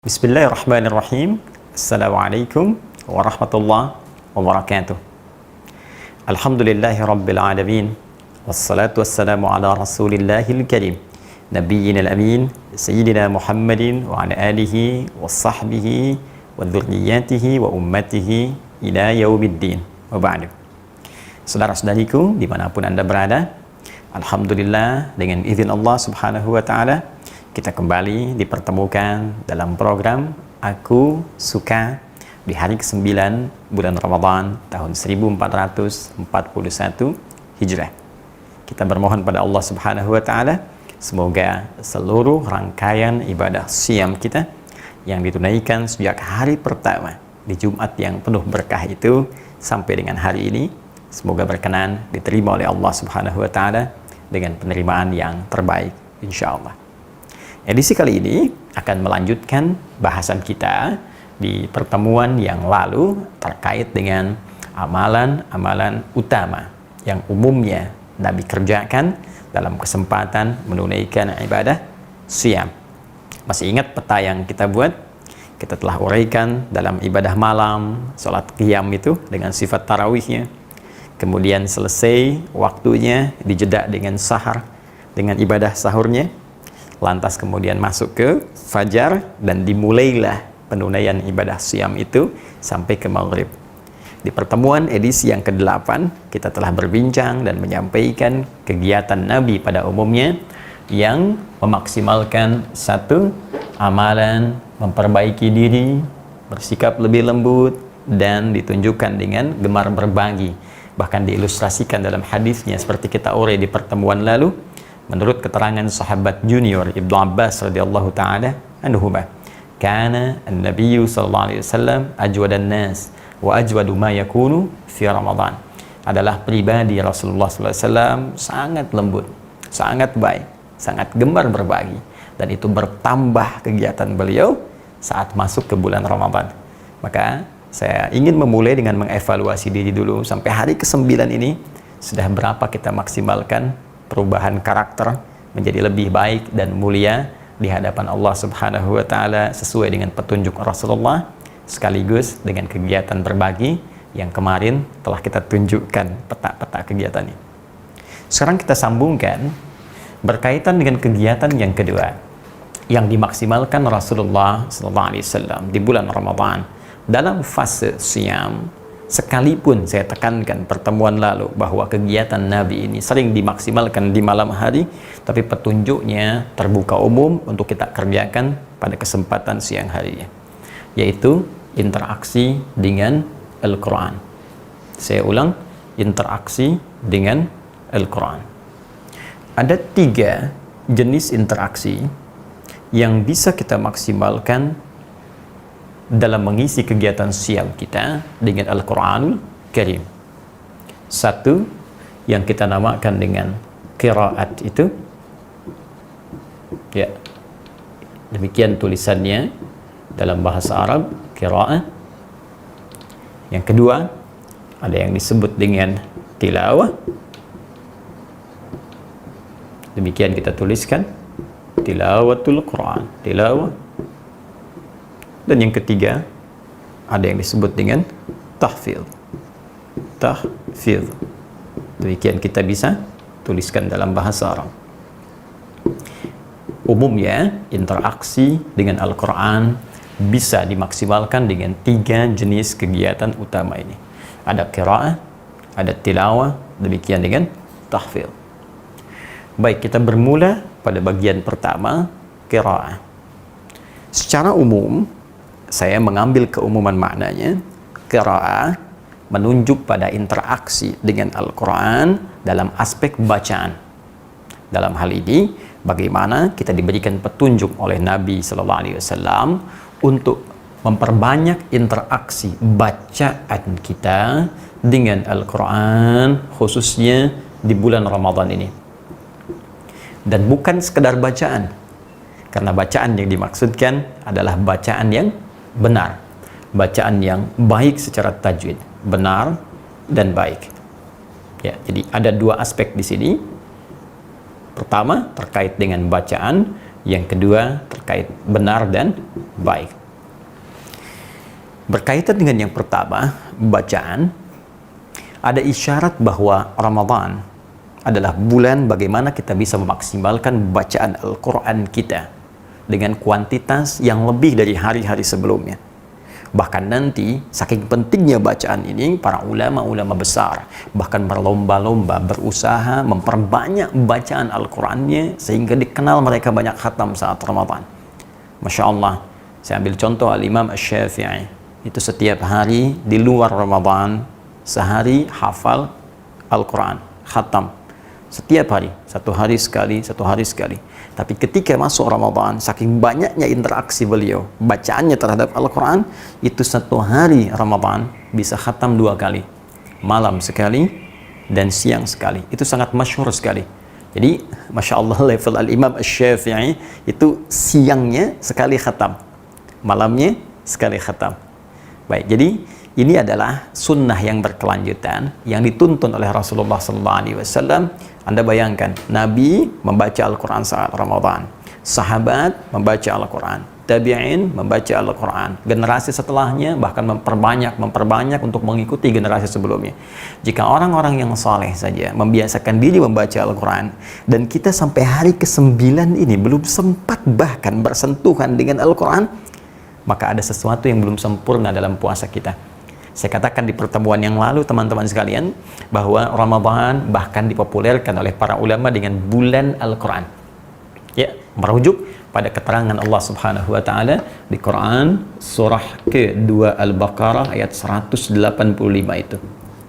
Bismillahirrahmanirrahim. Assalamualaikum warahmatullahi wabarakatuh. Alhamdulillahi rabbil alamin. Wassalatu wassalamu ala rasulillahil karim, nabiyyina al-amin, sayyidina Muhammadin wa ala alihi wa sahbihi wa dhurriyyatihi wa ummatihi ila yaumiddin. Wa ba'du. Saudara-saudariku dimanapun Anda berada, alhamdulillah dengan izin Allah subhanahu wa ta'ala kita kembali dipertemukan dalam program Aku Suka di hari ke-9 bulan Ramadan tahun 1441 Hijrah. Kita bermohon pada Allah Subhanahu wa taala semoga seluruh rangkaian ibadah siam kita yang ditunaikan sejak hari pertama di Jumat yang penuh berkah itu sampai dengan hari ini semoga berkenan diterima oleh Allah Subhanahu wa taala dengan penerimaan yang terbaik insyaallah. Edisi kali ini akan melanjutkan bahasan kita di pertemuan yang lalu terkait dengan amalan-amalan utama yang umumnya Nabi kerjakan dalam kesempatan menunaikan ibadah siam. Masih ingat peta yang kita buat? Kita telah uraikan dalam ibadah malam, sholat qiyam itu dengan sifat tarawihnya. Kemudian selesai waktunya dijeda dengan sahar, dengan ibadah sahurnya. Lantas kemudian masuk ke fajar dan dimulailah penunaian ibadah siam itu sampai ke maghrib. Di pertemuan edisi yang ke-8 kita telah berbincang dan menyampaikan kegiatan Nabi pada umumnya yang memaksimalkan satu amalan memperbaiki diri, bersikap lebih lembut dan ditunjukkan dengan gemar berbagi. Bahkan diilustrasikan dalam hadisnya seperti kita urai di pertemuan lalu. Menurut keterangan sahabat junior Ibnu Abbas radhiyallahu taala anhuma, kana an-nabiyyu sallallahu alaihi wasallam ajwadan nas wa ajwadu ma yakunu fi Ramadan. Adalah pribadi Rasulullah sallallahu alaihi wasallam sangat lembut, sangat baik, sangat gemar berbagi, dan itu bertambah kegiatan beliau saat masuk ke bulan Ramadan. Maka saya ingin memulai dengan mengevaluasi diri dulu sampai hari ke-9 ini sudah berapa kita maksimalkan perubahan karakter menjadi lebih baik dan mulia di hadapan Allah Subhanahu wa taala sesuai dengan petunjuk Rasulullah sekaligus dengan kegiatan berbagi yang kemarin telah kita tunjukkan peta-peta kegiatannya. Sekarang kita sambungkan berkaitan dengan kegiatan yang kedua yang dimaksimalkan Rasulullah sallallahu alaihi wasallam di bulan Ramadan dalam fase siam. Sekalipun saya tekankan pertemuan lalu bahwa kegiatan Nabi ini sering dimaksimalkan di malam hari, tapi petunjuknya terbuka umum untuk kita kerjakan pada kesempatan siang harinya, yaitu interaksi dengan Al-Quran. Saya ulang, interaksi dengan Al-Quran. Ada 3 jenis interaksi yang bisa kita maksimalkan dalam mengisi kegiatan siam kita dengan Al-Quranul Karim. Satu yang kita namakan dengan qiraat itu, ya, demikian tulisannya dalam bahasa Arab, qiraat. Yang kedua ada yang disebut dengan tilawah, demikian kita tuliskan tilawatul Quran, tilawah. Dan yang ketiga ada yang disebut dengan tahfidz. Tahfidz. Demikian kita bisa tuliskan dalam bahasa Arab. Umumnya interaksi dengan Al-Quran bisa dimaksimalkan dengan 3 jenis kegiatan utama ini. Ada qiraat, ada tilawah, demikian dengan tahfidz. Baik, kita bermula pada bagian pertama, qiraat. Secara umum saya mengambil keumuman maknanya, qiraah menunjuk pada interaksi dengan Al-Quran dalam aspek bacaan. Dalam hal ini, bagaimana kita diberikan petunjuk oleh Nabi Sallallahu Alaihi Wasallam untuk memperbanyak interaksi bacaan kita dengan Al-Quran, khususnya di bulan Ramadan ini. Dan bukan sekedar bacaan, karena bacaan yang dimaksudkan adalah bacaan yang benar, bacaan yang baik secara tajwid, benar dan baik. Ya, jadi ada 2 aspek di sini. Pertama terkait dengan bacaan, Yang kedua terkait benar dan baik. Berkaitan dengan yang pertama, bacaan, ada isyarat bahwa Ramadan adalah bulan bagaimana kita bisa memaksimalkan bacaan Al-Quran kita dengan kuantitas yang lebih dari hari-hari sebelumnya. Bahkan nanti, saking pentingnya bacaan ini, para ulama-ulama besar bahkan berlomba-lomba berusaha memperbanyak bacaan Al-Qurannya sehingga dikenal mereka banyak khatam saat Ramadan. Masya Allah, saya ambil contoh Al-Imam Asy-Syafi'i, itu setiap hari di luar Ramadan sehari hafal Al-Quran, khatam setiap hari, satu hari sekali. Tapi ketika masuk Ramadan, saking banyaknya interaksi beliau, bacaannya terhadap Al-Quran, itu satu hari Ramadan bisa khatam 2 kali, malam sekali dan siang sekali. Itu sangat masyhur sekali. Jadi Masya Allah, level Al-Imam Asy-Syafi'i itu siangnya sekali khatam, malamnya sekali khatam. Baik, jadi ini adalah sunnah yang berkelanjutan yang dituntun oleh Rasulullah SAW. Anda bayangkan, Nabi membaca Al-Quran saat Ramadan, sahabat membaca Al-Quran, tabi'in membaca Al-Quran, generasi setelahnya bahkan memperbanyak untuk mengikuti generasi sebelumnya. Jika orang-orang yang saleh saja membiasakan diri membaca Al-Quran, dan kita sampai hari ke-9 ini belum sempat bahkan bersentuhan dengan Al-Quran, maka ada sesuatu yang belum sempurna dalam puasa kita. Saya katakan di pertemuan yang lalu, teman-teman sekalian, bahwa Ramadan bahkan dipopulerkan oleh para ulama dengan bulan Al-Quran. Ya, merujuk pada keterangan Allah Subhanahu wa taala di Quran surah ke-2 Al-Baqarah ayat 185 itu.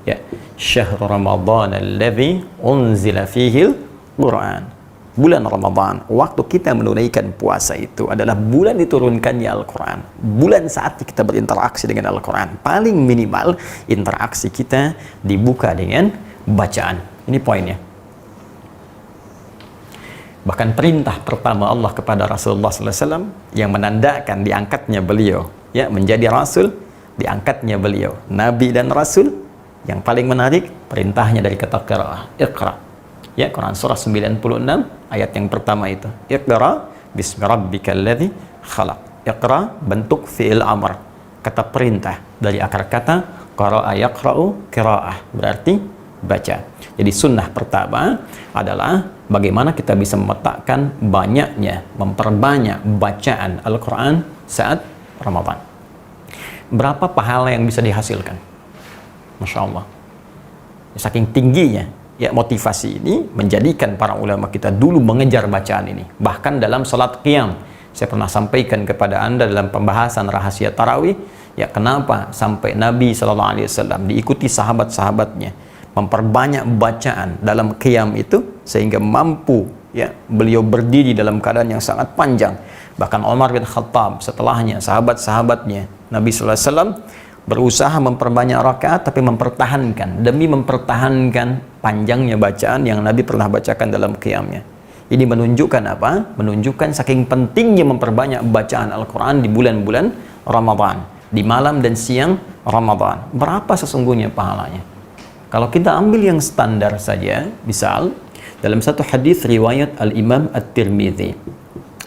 Ya, syahrul Ramadan alladzi unzila fihil Quran. Bulan Ramadan, waktu kita menunaikan puasa itu adalah bulan diturunkannya Al-Quran. Bulan saat kita berinteraksi dengan Al-Quran. Paling minimal interaksi kita dibuka dengan bacaan. Ini poinnya. Bahkan perintah pertama Allah kepada Rasulullah SAW yang menandakan diangkatnya beliau, ya, menjadi Rasul, diangkatnya beliau Nabi dan Rasul. Yang paling menarik, perintahnya dari kata qiraah, Iqra. Ya, Quran surah 96 ayat yang pertama itu. Iqra bismi rabbikal ladzi khalaq. Iqra bentuk fi'il amr, kata perintah dari akar kata qara'a yaqra'u qira'ah, berarti baca. Jadi sunnah pertama adalah bagaimana kita bisa memetakan banyaknya, memperbanyak bacaan Al-Quran saat Ramadan. Berapa pahala yang bisa dihasilkan? Masya Allah. Saking tingginya ya motivasi ini menjadikan para ulama kita dulu mengejar bacaan ini. Bahkan dalam salat qiyam, saya pernah sampaikan kepada Anda dalam pembahasan rahasia tarawih, ya kenapa sampai Nabi SAW diikuti sahabat-sahabatnya memperbanyak bacaan dalam qiyam itu sehingga mampu ya beliau berdiri dalam keadaan yang sangat panjang. Bahkan Umar bin Khattab setelahnya, sahabat-sahabatnya, Nabi SAW berusaha memperbanyak rakaat tapi mempertahankan, demi mempertahankan panjangnya bacaan yang Nabi pernah bacakan dalam qiyamnya. Ini menunjukkan apa? Menunjukkan saking pentingnya memperbanyak bacaan Al-Quran di bulan-bulan Ramadan, di malam dan siang Ramadan. Berapa sesungguhnya pahalanya? Kalau kita ambil yang standar saja, misal dalam satu hadis riwayat Al-Imam At-Tirmidzi,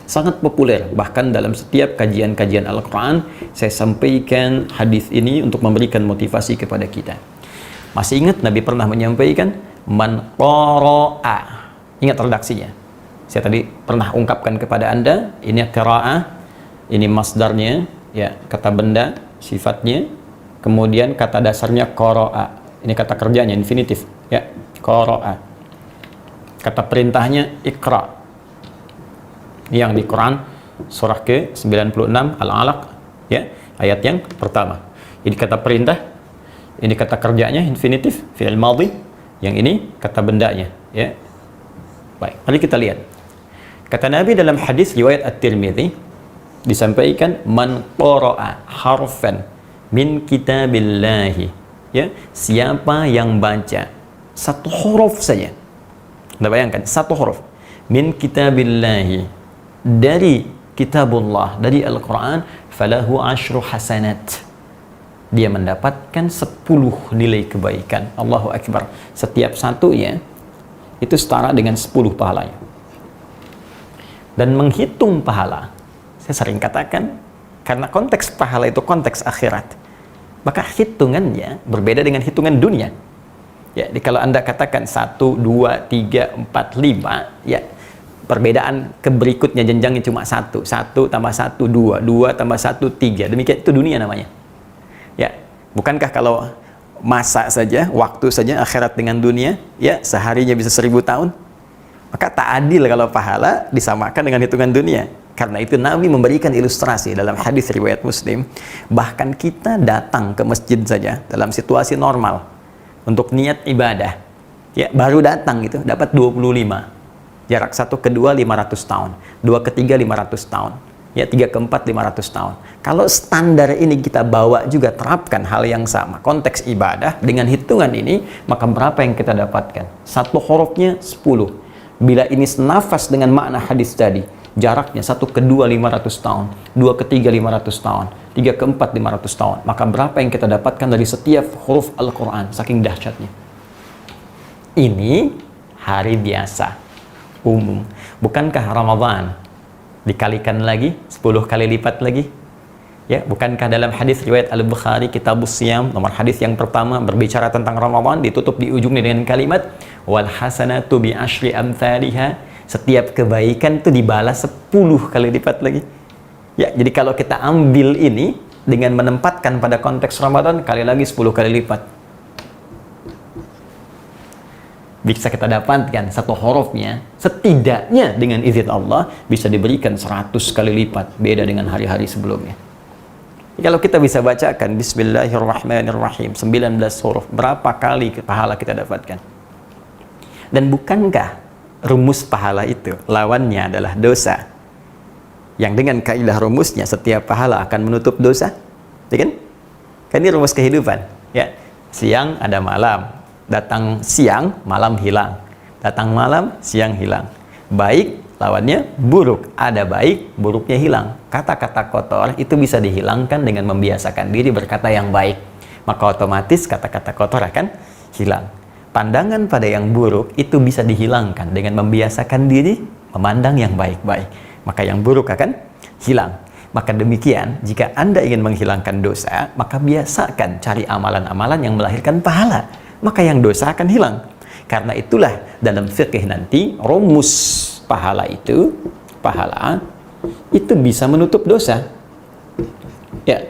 sangat populer, bahkan dalam setiap kajian-kajian Al-Quran saya sampaikan hadis ini untuk memberikan motivasi kepada kita. Masih ingat Nabi pernah menyampaikan man qara'a, ingat redaksinya, saya tadi pernah ungkapkan kepada Anda, ini qira'ah, ini masdarnya, ya, kata benda, sifatnya, kemudian kata dasarnya qara'a, ini kata kerjanya, infinitif, ya, qara'a, kata perintahnya iqra, yang di Quran surah ke-96 Al-Alaq, ya, ayat yang pertama. Ini kata perintah, ini kata kerjanya infinitif, fi'il madhi, yang ini kata bendanya, ya. Baik, mari kita lihat. Kata Nabi dalam hadis riwayat At-Tirmidzi disampaikan man qara'a harfan min kitabillahi, ya, siapa yang baca satu huruf saja. Anda bayangkan, satu huruf min kitabillahi, dari kitabullah, dari Al-Quran, falahu asyru hasanat, dia mendapatkan 10 nilai kebaikan. Allahu Akbar. Setiap satunya itu setara dengan 10 pahalanya. dan menghitung pahala. Saya sering katakan, karena konteks pahala itu konteks akhirat, maka hitungannya berbeda dengan hitungan dunia. Ya, jadi kalau Anda katakan 1, 2, 3, 4, 5, ya perbedaan ke berikutnya jenjangnya cuma 1 tambah 1, 2 tambah 1, 3. Demikian itu dunia namanya. Ya, bukankah kalau masa saja, waktu saja akhirat dengan dunia, ya seharinya bisa 1000 tahun? Maka tak adil kalau pahala disamakan dengan hitungan dunia. Karena itu Nabi memberikan ilustrasi dalam hadis riwayat Muslim, bahkan kita datang ke masjid saja dalam situasi normal untuk niat ibadah, ya baru datang gitu dapat 25. Jarak 1 ke 2 500 tahun, 2 ke 3 500 tahun, ya 3 ke 4 500 tahun. Kalau standar ini kita bawa juga terapkan hal yang sama, konteks ibadah dengan hitungan ini, maka berapa yang kita dapatkan? Satu hurufnya 10. Bila ini senafas dengan makna hadis tadi, jaraknya 1 ke 2 500 tahun, 2 ke 3 500 tahun, 3 ke 4 500 tahun, maka berapa yang kita dapatkan dari setiap huruf Al-Quran, saking dahsyatnya. Ini hari biasa umum. Bukankah Ramadan dikalikan lagi 10 kali lipat lagi? Ya, bukankah dalam hadis riwayat Al-Bukhari Kitabus Shiyam nomor hadis yang pertama berbicara tentang Ramadan, ditutup di ujungnya dengan kalimat wal hasanatu bi asyri amthaliha, setiap kebaikan itu dibalas 10 kali lipat lagi. Ya, jadi kalau kita ambil ini dengan menempatkan pada konteks Ramadan, kali lagi 10 kali lipat. Bisa kita dapatkan satu hurufnya setidaknya dengan izin Allah bisa diberikan 100 kali lipat, beda dengan hari-hari sebelumnya. Kalau kita bisa bacakan Bismillahirrahmanirrahim 19 huruf, berapa kali pahala kita dapatkan? Dan bukankah rumus pahala itu lawannya adalah dosa, yang dengan kaidah rumusnya setiap pahala akan menutup dosa, ya kan? Kan ini rumus kehidupan, ya. Siang ada malam, datang siang malam hilang, datang malam siang hilang. Baik lawannya buruk, ada baik buruknya hilang. Kata-kata kotor itu bisa dihilangkan dengan membiasakan diri berkata yang baik, maka otomatis kata-kata kotor akan hilang. Pandangan pada yang buruk itu bisa dihilangkan dengan membiasakan diri memandang yang baik-baik, maka yang buruk akan hilang. Maka demikian, jika Anda ingin menghilangkan dosa, maka biasakan cari amalan-amalan yang melahirkan pahala, maka yang dosa akan hilang. Karena itulah dalam fikih nanti rumus pahala itu bisa menutup dosa. Ya.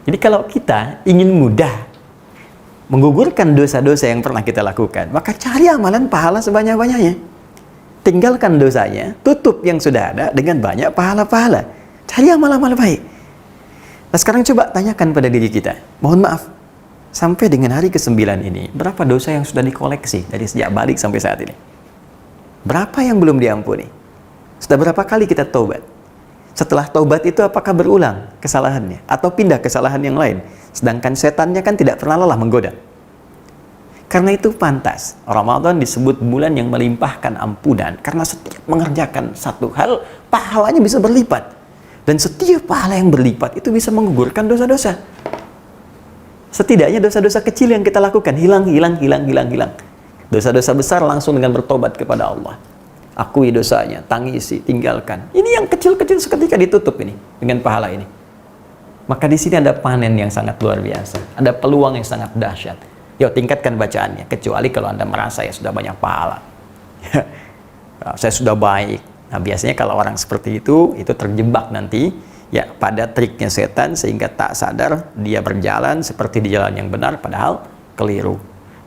Jadi kalau kita ingin mudah menggugurkan dosa-dosa yang pernah kita lakukan, maka cari amalan pahala sebanyak-banyaknya. Tinggalkan dosanya, tutup yang sudah ada dengan banyak pahala-pahala. Cari amal-amal baik. Nah sekarang coba tanyakan pada diri kita, mohon maaf, sampai dengan hari ke-9 ini, berapa dosa yang sudah dikoleksi dari sejak balik sampai saat ini? Berapa yang belum diampuni? Sudah berapa kali kita taubat? Setelah taubat itu apakah berulang kesalahannya? Atau pindah kesalahan yang lain? Sedangkan setannya kan tidak pernah lelah menggoda. Karena itu pantas Ramadan disebut bulan yang melimpahkan ampunan, karena setiap mengerjakan satu hal, pahalanya bisa berlipat. Dan setiap pahala yang berlipat itu bisa menggugurkan dosa-dosa. Setidaknya dosa-dosa kecil yang kita lakukan hilang. Dosa-dosa besar langsung dengan bertobat kepada Allah. Akui dosanya, tangisi, tinggalkan. Ini yang kecil-kecil seketika ditutup ini dengan pahala ini. Maka di sini ada panen yang sangat luar biasa. Ada peluang yang sangat dahsyat. Yuk tingkatkan bacaannya, kecuali kalau Anda merasa ya sudah banyak pahala. Saya sudah baik. Nah, biasanya kalau orang seperti itu terjebak nanti ya pada triknya setan, sehingga tak sadar dia berjalan seperti di jalan yang benar padahal keliru.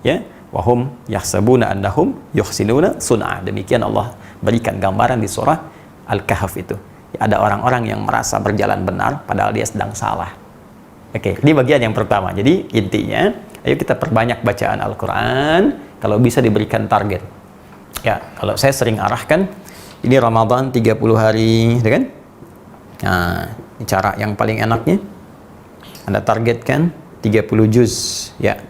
Ya, wahum yahsabuna annahum yuhsinuna sun'a. Demikian Allah berikan gambaran di surah Al-Kahf itu. Ya, ada orang-orang yang merasa berjalan benar padahal dia sedang salah. Oke, ini bagian yang pertama. Jadi intinya, ayo kita perbanyak bacaan Al-Quran, kalau bisa diberikan target. Ya, kalau saya sering arahkan, ini Ramadan 30 hari, ya kan? Nah, ini cara yang paling enaknya, Anda targetkan 30 juz. Ya,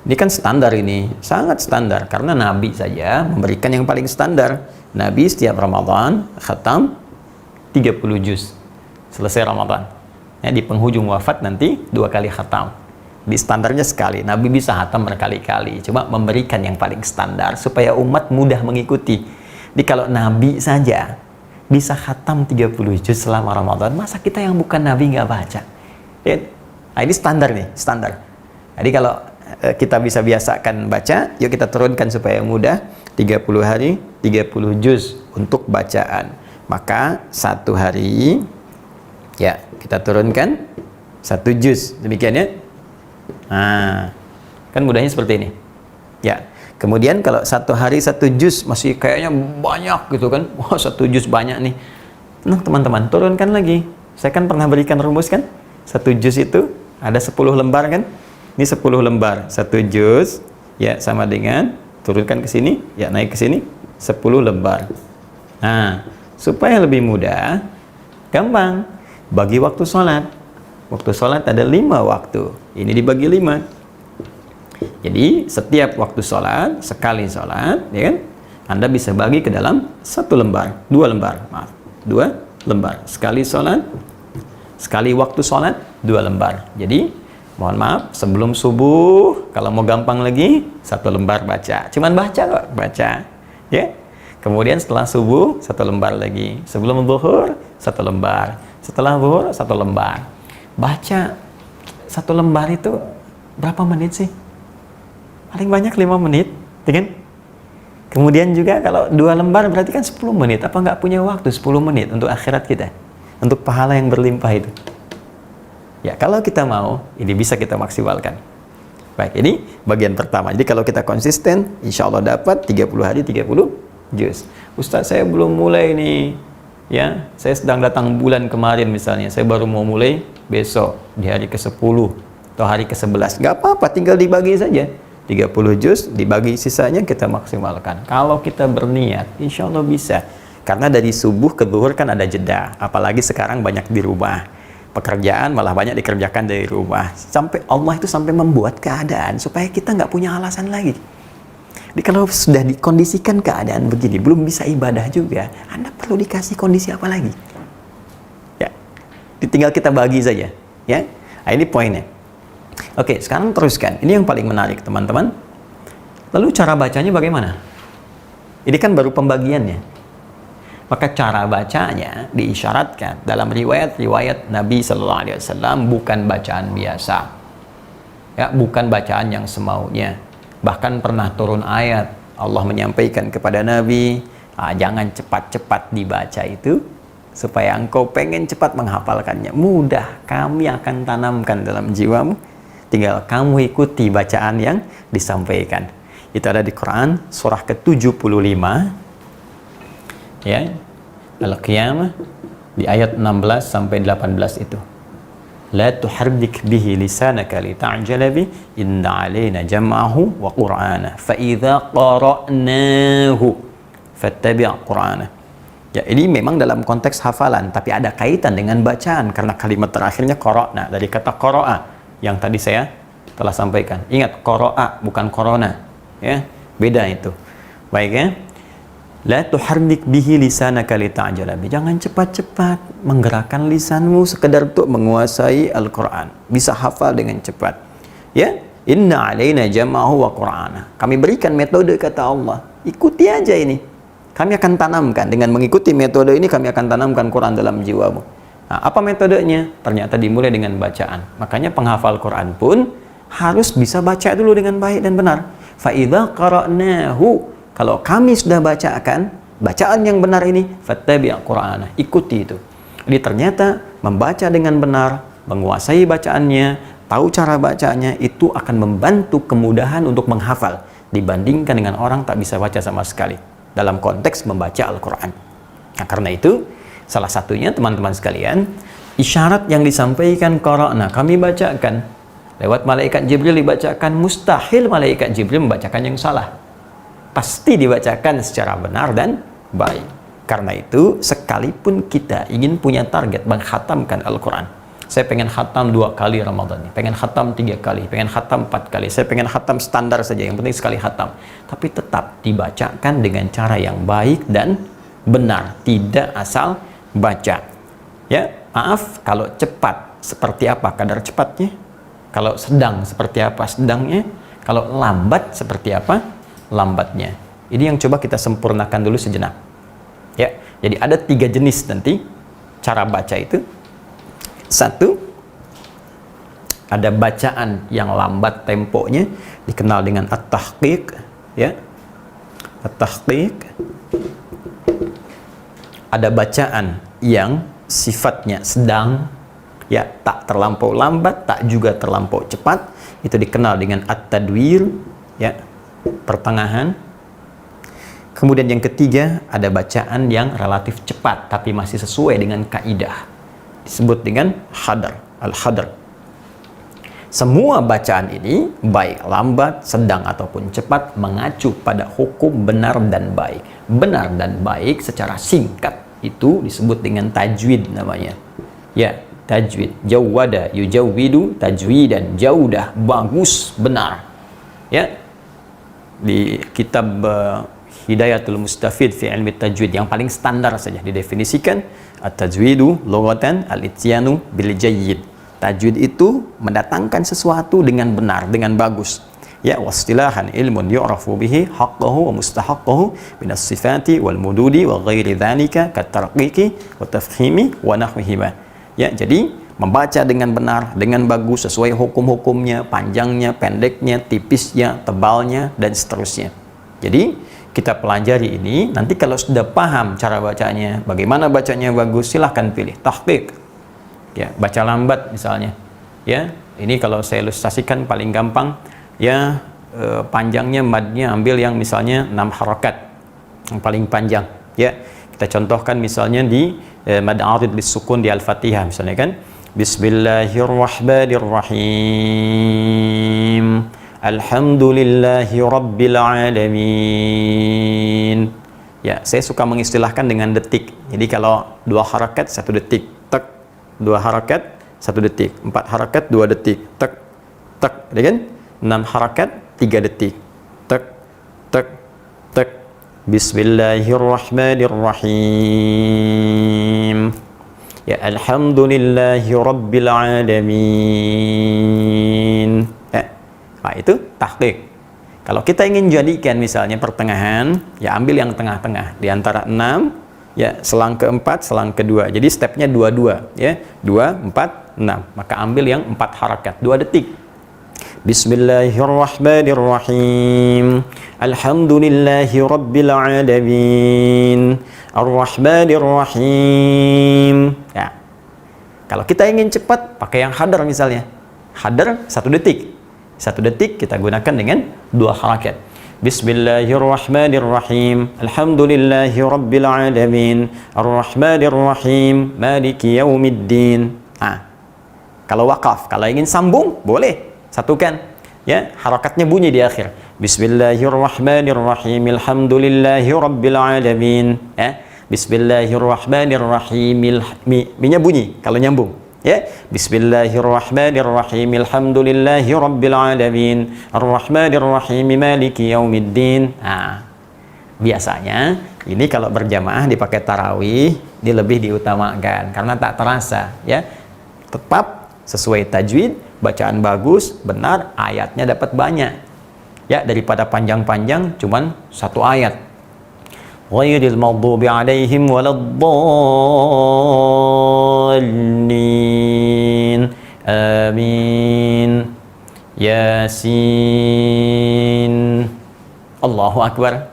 ini kan standar ini, sangat standar, karena Nabi saja memberikan yang paling standar. Nabi setiap Ramadan khatam 30 juz. Selesai Ramadan. Ya, di penghujung wafat nanti 2 kali khatam. Di standarnya sekali, Nabi bisa khatam berkali-kali. Cuma memberikan yang paling standar supaya umat mudah mengikuti. Jadi kalau Nabi saja bisa khatam 30 juz selama Ramadan, masa kita yang bukan Nabi nggak baca? Ya. Nah, ini standar nih, standar. Jadi kalau kita bisa biasakan baca, yuk kita turunkan supaya mudah, 30 hari, 30 juz untuk bacaan. Maka satu hari, ya kita turunkan 1 juz, demikian ya. Nah, kan mudahnya seperti ini. Ya, kemudian kalau satu hari 1 juz masih kayaknya banyak gitu kan, wah 1 juz banyak nih. Nah teman-teman, turunkan lagi. Saya kan pernah berikan rumus kan, 1 juz itu ada 10 lembar kan. Ini 10 lembar, 1 juz ya sama dengan turunkan ke sini, ya naik ke sini 10 lembar. Nah, supaya lebih mudah, gampang. Bagi waktu sholat. Waktu sholat ada 5 waktu. Ini dibagi 5. Jadi setiap waktu sholat, sekali sholat, ya kan? Anda bisa bagi ke dalam 1 lembar, 2 lembar, maaf, 2 lembar. Sekali sholat, sekali waktu sholat, 2 lembar. Jadi mohon maaf, sebelum subuh, kalau mau gampang lagi, 1 lembar baca. Cuman baca kok, baca. Ya. Kemudian setelah subuh, 1 lembar lagi. Sebelum zuhur, 1 lembar. Setelah zuhur, 1 lembar. Baca 1 lembar itu berapa menit sih? Paling banyak 5 menit, ya kan? Kemudian juga kalau 2 lembar berarti kan 10 menit. Apa nggak punya waktu 10 menit untuk akhirat kita? Untuk pahala yang berlimpah itu. Ya, kalau kita mau, ini bisa kita maksimalkan. Baik, ini bagian pertama. Jadi kalau kita konsisten, insya Allah dapat 30 hari 30 juz. Ustaz, saya belum mulai nih. Ya, saya sedang datang bulan kemarin misalnya. Saya baru mau mulai besok di hari ke-10 atau hari ke-11. Nggak apa-apa, tinggal dibagi saja. 30 juz, dibagi sisanya kita maksimalkan. Kalau kita berniat, insya Allah bisa. Karena dari subuh ke zuhur kan ada jeda. Apalagi sekarang banyak di rumah. Pekerjaan malah banyak dikerjakan dari rumah. Sampai Allah itu sampai membuat keadaan supaya kita nggak punya alasan lagi. Jadi kalau sudah dikondisikan keadaan begini, belum bisa ibadah juga, Anda perlu dikasih kondisi apa lagi? Ya, tinggal kita bagi saja. Ya, nah, ini poinnya. Oke, sekarang teruskan. Ini yang paling menarik, teman-teman. Lalu cara bacanya bagaimana? Ini kan baru pembagiannya. Maka cara bacanya diisyaratkan dalam riwayat-riwayat Nabi Sallallahu Alaihi Wasallam bukan bacaan biasa, ya, bukan bacaan yang semaunya. Bahkan pernah turun ayat Allah menyampaikan kepada Nabi, jangan cepat-cepat dibaca itu, supaya engkau pengen cepat menghafalkannya. Mudah, kami akan tanamkan dalam jiwamu. Tinggal kamu ikuti bacaan yang disampaikan. Itu ada di Quran surah ke-75. Ya, Al-Qiyamah di ayat 16 sampai 18 itu. La tuharrik bihi lisanaka lita'jala bi inna 'alaina jam'ahu wa qur'ana fa idza qara'nahu fattabi' qur'ana. Ya, ini memang dalam konteks hafalan tapi ada kaitan dengan bacaan karena kalimat terakhirnya qara'na dari kata qara'a yang tadi saya telah sampaikan. Ingat, qara'a bukan corona, ya. Beda itu. Baik ya. La tuharrik bihi lisanaka lita'jala bi. Jangan cepat-cepat menggerakkan lisanmu sekedar untuk menguasai Al-Qur'an. Bisa hafal dengan cepat. Ya, inna 'alaina jam'ahu wa qur'ana. Kami berikan metode kata Allah. Ikuti aja ini. Kami akan tanamkan dengan mengikuti metode ini, kami akan tanamkan Quran dalam jiwamu. Nah, apa metodenya? Ternyata dimulai dengan bacaan. Makanya penghafal Quran pun harus bisa baca dulu dengan baik dan benar. Fa idza qara'nahu, kalau kami sudah bacakan bacaan yang benar ini, fattabi' qur'ana, ikuti itu. Jadi ternyata membaca dengan benar, menguasai bacaannya, tahu cara bacanya, itu akan membantu kemudahan untuk menghafal dibandingkan dengan orang tak bisa baca sama sekali dalam konteks membaca Al-Quran. Nah, karena itu salah satunya teman-teman sekalian, isyarat yang disampaikan qara'na, kami bacakan lewat malaikat Jibril dibacakan, mustahil malaikat Jibril membacakan yang salah. Pasti dibacakan secara benar dan baik. Karena itu, sekalipun kita ingin punya target menghatamkan Al-Quran, saya pengen khatam 2 kali Ramadan, pengen khatam 3 kali, pengen khatam 4 kali, saya pengen khatam standar saja, yang penting sekali khatam. Tapi tetap dibacakan dengan cara yang baik dan benar, tidak asal baca. Ya, maaf kalau cepat seperti apa kadar cepatnya, kalau sedang seperti apa sedangnya, kalau lambat seperti apa lambatnya. Ini yang coba kita sempurnakan dulu sejenak. Ya, jadi ada 3 jenis nanti cara baca itu. Satu, ada bacaan yang lambat temponya, dikenal dengan at-tahqiq, ya. At-tahqiq. Ada bacaan yang sifatnya sedang, ya, tak terlampau lambat, tak juga terlampau cepat. Itu dikenal dengan at-tadwir, ya, pertengahan. Kemudian yang ketiga, ada bacaan yang relatif cepat tapi masih sesuai dengan kaidah. Disebut dengan hadar, al-hadar. Semua bacaan ini, baik lambat, sedang ataupun cepat, mengacu pada hukum benar dan baik. Benar dan baik secara singkat itu disebut dengan tajwid namanya. Ya, tajwid. Jawwada yujawwidu tajwidan, jaudah, bagus, benar. Ya. Di kitab Hidayatul Mustafid fi Ilmi Tajwid yang paling standar saja didefinisikan, at-tajwidu lughatan al-ityanu bil jayyid. Tajwid itu mendatangkan sesuatu dengan benar, dengan bagus. Ya, wastilahan ilmun yu'rafu bihi haqqahu wa mustahaqqahu minas sifati wal mududi wa ghairi dzalika kat tarqiqi wa tafhimi wa nahwihima. Ya, jadi membaca dengan benar, dengan bagus, sesuai hukum-hukumnya, panjangnya, pendeknya, tipisnya, tebalnya, dan seterusnya. Jadi kita pelajari ini, nanti kalau sudah paham cara bacanya, bagaimana bacanya bagus, silahkan pilih tahqiq. Ya, baca lambat misalnya. Ya, ini kalau saya ilustrasikan paling gampang, ya, panjangnya madnya ambil yang misalnya 6 harakat, yang paling panjang. Ya, kita contohkan misalnya di mad arid bis sukun di Al-Fatihah misalnya kan. Bismillahirrahmanirrahim. Alhamdulillahi rabbil alamin. Ya, saya suka mengistilahkan dengan detik. Jadi kalau 2 harakat 1 detik. 2 harakat 1 detik, 4 harakat 2 detik, tak tak, ya kan? 6 harakat 3 detik, tak tak tak. Bismillahirrahmanirrahim. Ya, alhamdulillahi rabbil alamin. Nah, itu tahqiq. Kalau kita ingin jadikan misalnya pertengahan, ya ambil yang tengah-tengah di antara 6. Ya, selang ke-4, selang ke-2. Jadi stepnya 2-2, ya. 2, 4, 6. Maka ambil yang 4 harakat, 2 detik. Bismillahirrahmanirrahim. Alhamdulillahi rabbil alamin. Ar-Rahmanirrahim. Ya. Kalau kita ingin cepat, pakai yang hadar misalnya. Hadar 1 detik. 1 detik kita gunakan dengan 2 harakat. Bismillahirrahmanirrahim. Alhamdulillahi rabbil alamin. Ar-Rahmanirrahim. Maliki yaumiddin. Nah, kalau wakaf, kalau ingin sambung, boleh satukan. Ya, harakatnya bunyi di akhir. Bismillahirrahmanirrahim. Alhamdulillahi rabbil alamin. Ya, Bismillahirrahmanirrahim. Mi-nya bunyi kalau nyambung. Ya, Bismillahirrahmanirrahim. Alhamdulillahi rabbil alamin. Ar-Rahmanirrahim. Maliki yaumiddin. Nah, biasanya ini kalau berjamaah dipakai tarawih, dia lebih diutamakan karena tak terasa, ya. Tetap sesuai tajwid, bacaan bagus, benar, ayatnya dapat banyak. Ya, daripada panjang-panjang cuman 1 ayat. Ghairil maghdubi alaihim waladdallin. Amin. Yasin. Allahu Akbar.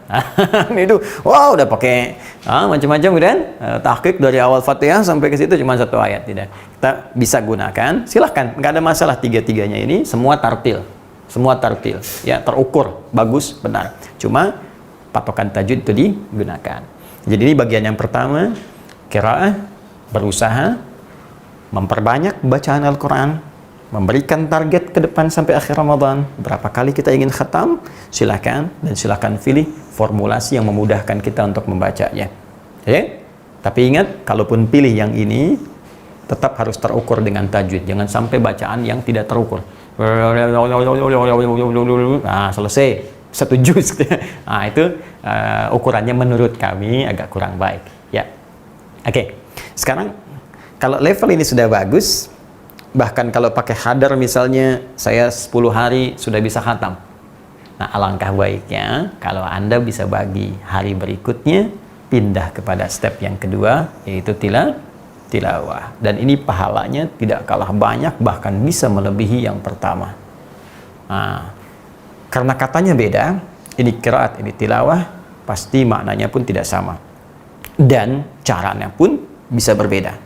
Itu, wow, udah pakai macam-macam kan? Tahqiq dari awal Fatihah sampai ke situ cuma 1 ayat, tidak. Kita bisa gunakan, silahkan, nggak ada masalah. 3-3-nya ini semua tartil, ya, terukur, bagus, benar. Cuma patokan tajwid itu digunakan. Jadi ini bagian yang pertama, qiraah, berusaha memperbanyak bacaan Al-Quran, memberikan target ke depan sampai akhir Ramadan. Berapa kali kita ingin khatam, silakan, dan silakan pilih formulasi yang memudahkan kita untuk membacanya. Oke? Tapi ingat, kalaupun pilih yang ini, tetap harus terukur dengan tajwid. Jangan sampai bacaan yang tidak terukur. Nah, selesai. 1 juz. Nah, itu ukurannya menurut kami agak kurang baik. Ya. Oke. Sekarang, kalau level ini sudah bagus, bahkan kalau pakai hadar misalnya, saya 10 hari sudah bisa khatam. Nah, alangkah baiknya kalau Anda bisa bagi hari berikutnya, pindah kepada step yang kedua, yaitu tilawah. Dan ini pahalanya tidak kalah banyak, bahkan bisa melebihi yang pertama. Nah, karena katanya beda, ini qiraat, ini tilawah, pasti maknanya pun tidak sama. Dan caranya pun bisa berbeda.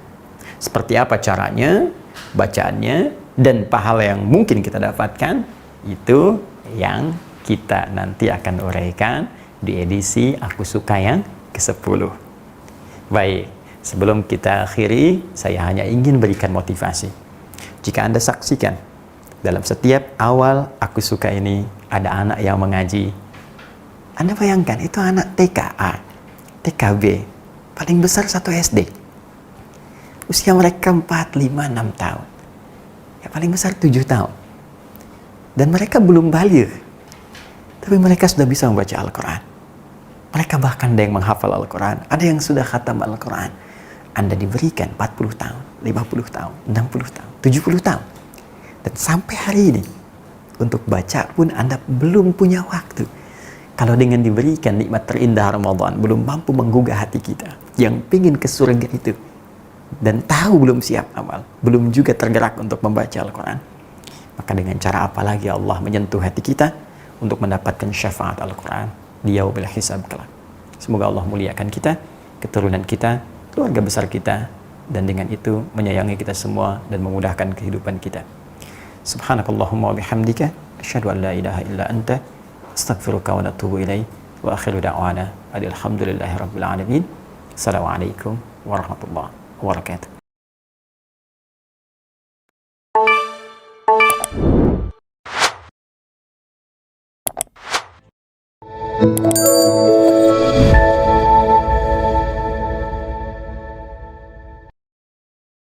Seperti apa caranya, bacaannya, dan pahala yang mungkin kita dapatkan, itu yang kita nanti akan uraikan di edisi Aku Suka yang ke-10. Baik, sebelum kita akhiri, saya hanya ingin berikan motivasi. Jika Anda saksikan, dalam setiap awal Aku Suka ini, ada anak yang mengaji. Anda bayangkan, itu anak TKA, TKB, paling besar 1 SD. Usia mereka 4, 5, 6 tahun. Ya, paling besar 7 tahun. Dan mereka belum baligh, tapi mereka sudah bisa membaca Al-Quran. Mereka bahkan ada yang menghafal Al-Quran, ada yang sudah khatam Al-Quran. Anda diberikan 40 tahun, 50 tahun, 60 tahun, 70 tahun. Dan sampai hari ini, untuk baca pun Anda belum punya waktu. Kalau dengan diberikan nikmat terindah Ramadan, belum mampu menggugah hati kita, yang ingin ke surga itu, dan tahu belum siap amal, belum juga tergerak untuk membaca Al-Quran, maka dengan cara apa lagi Allah menyentuh hati kita untuk mendapatkan syafaat Al-Quran di yaumil hisab kelak. Semoga Allah muliakan kita, keturunan kita, keluarga besar kita, dan dengan itu menyayangi kita semua dan memudahkan kehidupan kita. Subhanakallahumma wa bihamdika, asyhadu an la ilaha illa anta, astaghfiruka wa atubu ilaik, wa akhiru da'wana alhamdulillahi rabbil alamin. Assalamualaikum warahmatullahi wabarakatuh.